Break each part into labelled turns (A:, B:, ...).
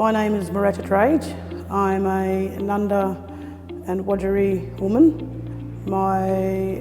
A: My name is Manager Drage. I'm a Nunda and Wadjuri woman. My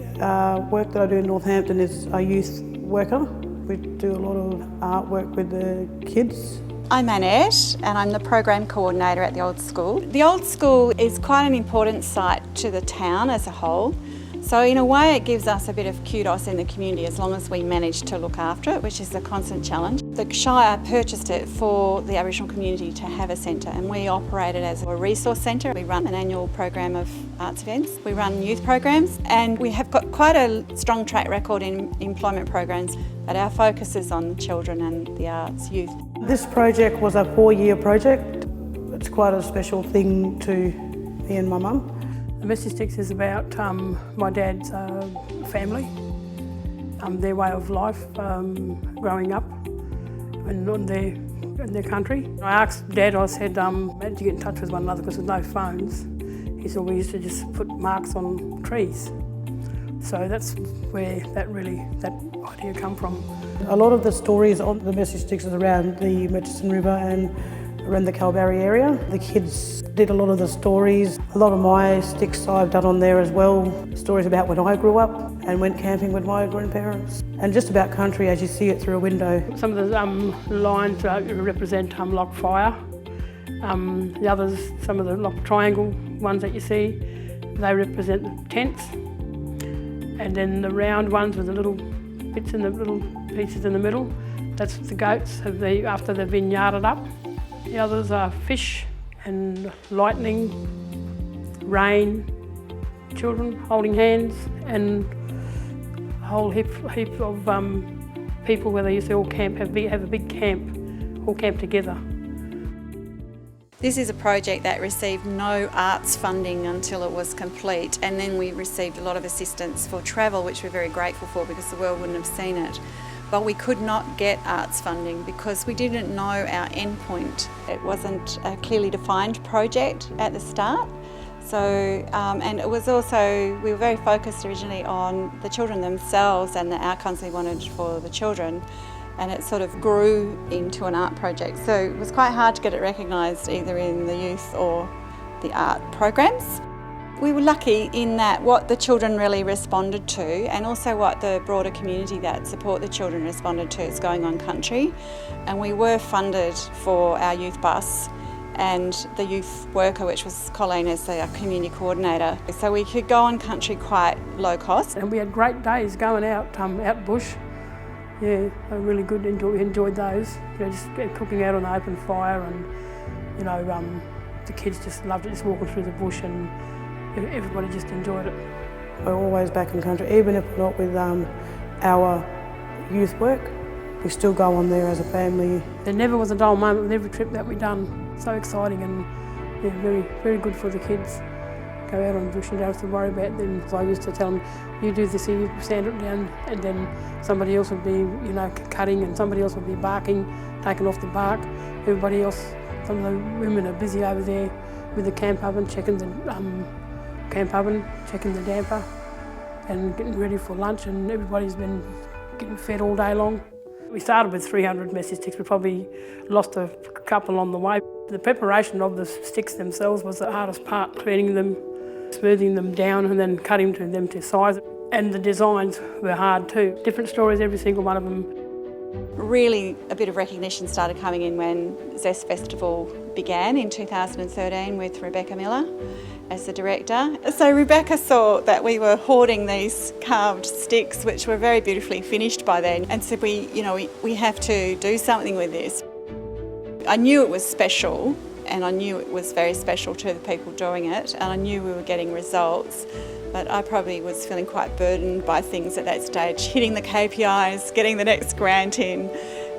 A: work that I do in Northampton is a youth worker. We do a lot of artwork with the kids.
B: I'm Annette and I'm the Program Coordinator at the Old School. The Old School is quite an important site to the town as a whole. So in a way it gives us a bit of kudos in the community as long as we manage to look after it, which is a constant challenge. The Shire purchased it for the Aboriginal community to have a centre, and we operate it as a resource centre. We run an annual program of arts events, we run youth programs, and we have got quite a strong track record in employment programs, but our focus is on children and the arts youth.
A: This project was a 4-year project. It's quite a special thing to me and my mum.
C: The Message Sticks is about my dad's family, their way of life, growing up in their country. I asked Dad, I said, how did you get in touch with one another because there's no phones? He said, we used to just put marks on trees. So that's where that idea come from.
A: A lot of the stories on the Message Sticks is around the Murchison River and around the Kalbarri area. The kids did a lot of the stories. A lot of my sticks I've done on there as well. Stories about when I grew up and went camping with my grandparents. And just about country as you see it through a window. Some of the lines represent lock fire. The others, some of the lock triangle ones that you see, they represent the tents. And then the round ones with the little bits in the little pieces in the middle, that's the goats after they've been yarded up. The others are fish and lightning, rain, children holding hands, and a whole heap of people where they used to all camp, have a big camp, all camp together.
B: This is a project that received no arts funding until it was complete, and then we received a lot of assistance for travel, which we're very grateful for because the world wouldn't have seen it. But we could not get arts funding because we didn't know our endpoint. It wasn't a clearly defined project at the start. So, and it was also, we were very focused originally on the children themselves and the outcomes we wanted for the children. And it sort of grew into an art project. So it was quite hard to get it recognised either in the youth or the art programs. We were lucky in that what the children really responded to, and also what the broader community that support the children responded to, is going on country. And we were funded for our youth bus and the youth worker, which was Colleen as our community coordinator. So we could go on country quite low cost.
C: And we had great days going out bush. Yeah, they were really good. Enjoyed those. Just cooking out on the open fire, and the kids just loved it, just walking through the bush, and everybody just enjoyed it.
A: We're always back in country, even if we're not with our youth work. We still go on there as a family.
C: There never was a dull moment with every trip that we've done. So exciting and very, very good for the kids. Go out on the bush and don't have to worry about them. So I used to tell them, you do this here, you sand it down, and then somebody else would be, cutting, and somebody else would be barking, taking off the bark. Everybody else, some of the women are busy over there with the camp oven, checking the damper, and getting ready for lunch, and everybody's been getting fed all day long. We started with 300 message sticks. We probably lost a couple on the way. The preparation of the sticks themselves was the hardest part, cleaning them, smoothing them down, and then cutting them to size. And the designs were hard too. Different stories, every single one of them.
B: Really, a bit of recognition started coming in when Zest Festival began in 2013 with Rebecca Miller as the director. So Rebecca saw that we were hoarding these carved sticks, which were very beautifully finished by then, and said, we have to do something with this. I knew it was special, and I knew it was very special to the people doing it, and I knew we were getting results, but I probably was feeling quite burdened by things at that stage, hitting the KPIs, getting the next grant in,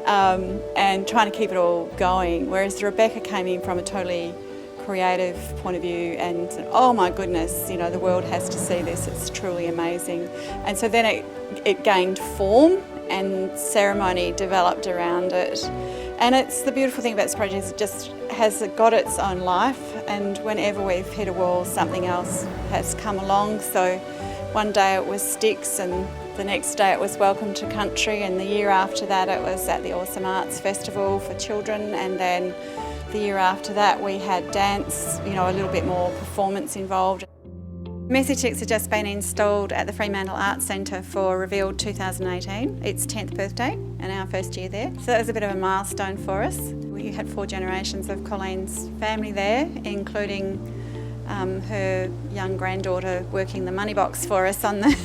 B: and trying to keep it all going. Whereas Rebecca came in from a totally creative point of view and said, oh my goodness, the world has to see this, it's truly amazing. And so then it gained form and ceremony developed around it. And it's the beautiful thing about this project is it just has got its own life, and whenever we've hit a wall, something else has come along. So one day it was sticks, and the next day it was Welcome to Country, and the year after that it was at the Awesome Arts Festival for children, and then The year after that we had dance, a little bit more performance involved. Message sticks have just been installed at the Fremantle Arts Centre for Revealed 2018. Its 10th birthday and our first year there. So that was a bit of a milestone for us. We had 4 generations of Colleen's family there, including her young granddaughter working the money box for us on the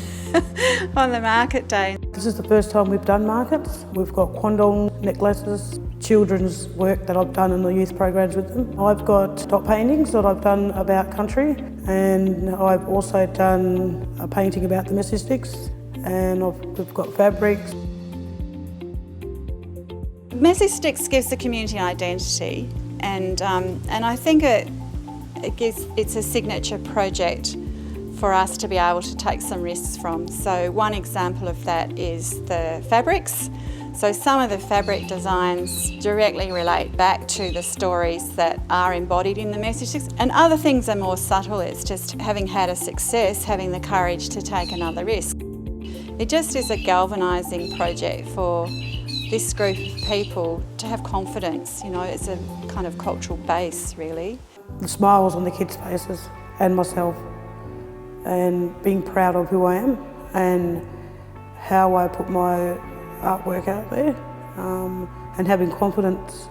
B: on the market day.
A: This is the first time we've done markets. We've got quandong necklaces, children's work that I've done in the youth programs with them. I've got dot paintings that I've done about country, and I've also done a painting about the message sticks, and we've got fabrics.
B: Message sticks gives the community an identity, and I think it's a signature project for us to be able to take some risks from. So one example of that is the fabrics. So some of the fabric designs directly relate back to the stories that are embodied in the message sticks, and other things are more subtle. It's just having had a success, having the courage to take another risk. It just is a galvanising project for this group of people to have confidence. It's a kind of cultural base, really.
A: The smiles on the kids' faces and myself, and being proud of who I am and how I put my artwork out there, and having confidence,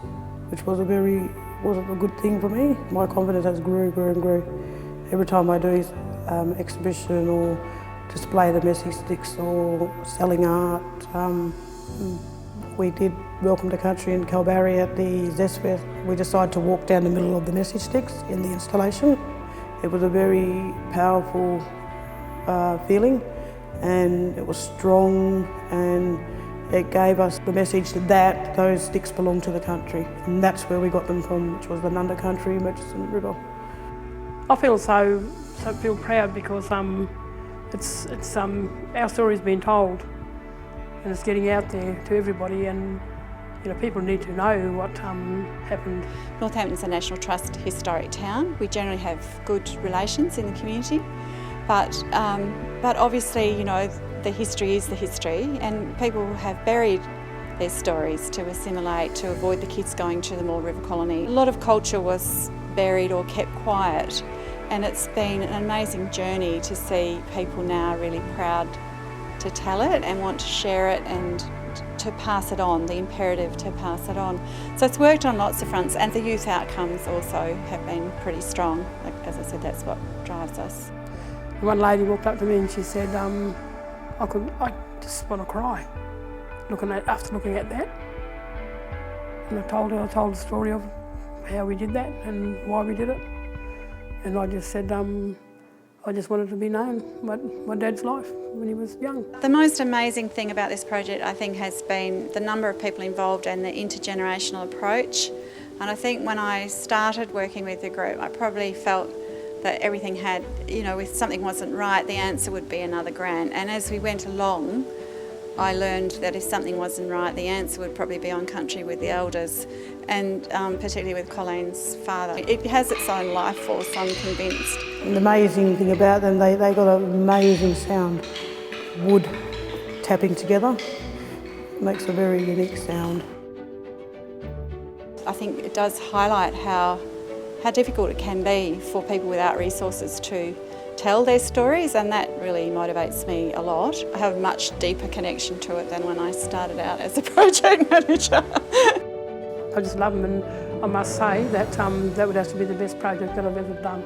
A: which wasn't a good thing for me. My confidence has grew and grew. Every time I do exhibition or display the message sticks or selling art. We did Welcome to Country in Kalbarri at the Zest Fest. We decided to walk down the middle of the message sticks in the installation. It was a very powerful feeling, and it was strong, and it gave us the message that those sticks belong to the country, and that's where we got them from, which was the Nunda Country, Murchison River.
C: I feel so proud because it's our story's been told, and it's getting out there to everybody, and people need to know what happened.
B: Northampton's a National Trust historic town. We generally have good relations in the community, but obviously, the history is the history, and people have buried their stories to assimilate, to avoid the kids going to the Moore River colony. A lot of culture was buried or kept quiet, and it's been an amazing journey to see people now really proud to tell it and want to share it and to pass it on, the imperative to pass it on. So it's worked on lots of fronts, and the youth outcomes also have been pretty strong. As I said, that's what drives us.
C: One lady walked up to me and she said, I just want to cry after looking at that. And I told the story of how we did that and why we did it. And I just said, I just wanted to be known about my dad's life when he was young.
B: The most amazing thing about this project, I think, has been the number of people involved and the intergenerational approach. And I think when I started working with the group, I probably felt that everything had, if something wasn't right, the answer would be another grant. And as we went along, I learned that if something wasn't right, the answer would probably be on country with the elders, and particularly with Colleen's father. It has its own life force, I'm convinced.
A: The amazing thing about them, they got an amazing sound. Wood tapping together makes a very unique sound.
B: I think it does highlight how difficult it can be for people without resources to tell their stories, and that really motivates me a lot. I have a much deeper connection to it than when I started out as a project manager.
C: I just love them, and I must say that that would have to be the best project that I've ever done.